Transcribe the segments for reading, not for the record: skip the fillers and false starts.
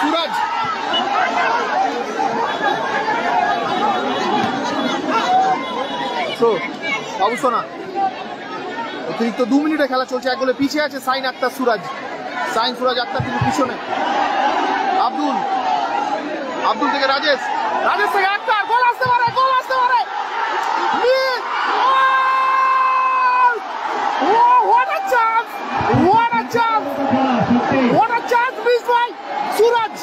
সুরজ অবশ্য না, অতিরিক্ত 2 মিনিটে খেলা চলছে। 1 গোলে পিছিয়ে আছে সাইন আক্তার সুরাজ। সাইন সুরাজ আক্তার কিন্তু পিছনে। আব্দুল থেকে রাজেশ থেকে আক্তার, গোল আসতে পারে, What a chance missed by Suraj.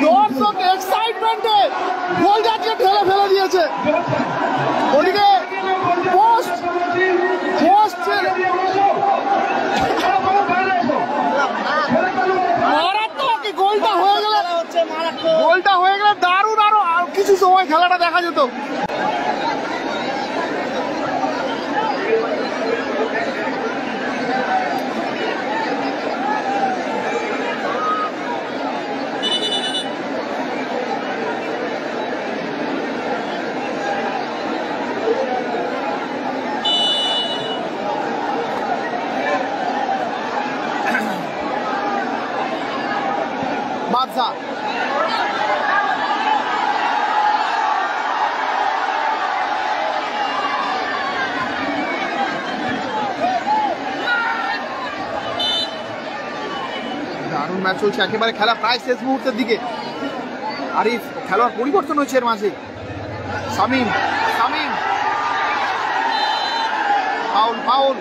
দর্শক এক্সাইটমেন্টে গোলটাকে ঠেলে ফেলে দিয়েছে। ওদিকে পোস্ট মারাত্মক গোলটা হয়ে গেলে দারুণ আরো কিছু সময় খেলাটা দেখা যেত। বাদশা দারুণ ম্যাচ চলছে, একেবারে খেলা প্রায় শেষ মুহূর্তের দিকে। আরিফ খেলোয়াড় পরিবর্তন হয়েছে এর মাঝে। শামীম ফাউল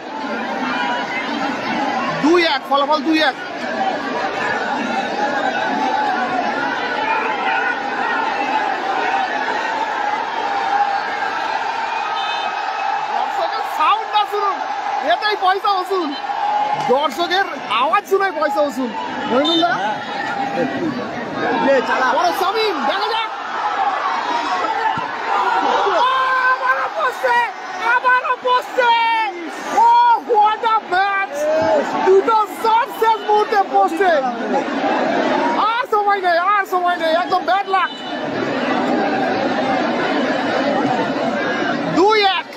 2-1 ফলাফল 2-1। এটাই পয়সা ওসুল, দর্শকের আওয়াজ শুনে পয়সা ওসুল। শামীম দেখা যাক, আবারও পোস্টে। ও হোয়াট আ ম্যাচ! দুটো শট শেষ মুহূর্তে পোস্টে। আর সময় নেই, একদম ব্যাড লাক। 2-1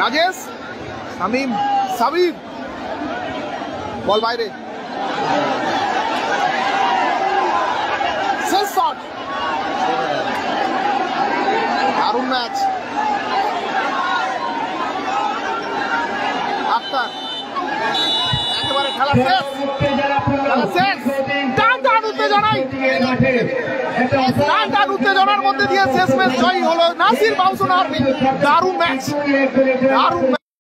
রাজেশ শামীম সাবির, বল বাইরে, শেষ শট। দারুণ ম্যাচ। আক্তার একেবারে খেলা শেষ। টান উত্তেজনার মধ্যে দিয়ে শেষ ম্যাচ জয়ী হলো নাসির বাউসন আর্মি। দারুণ ম্যাচ।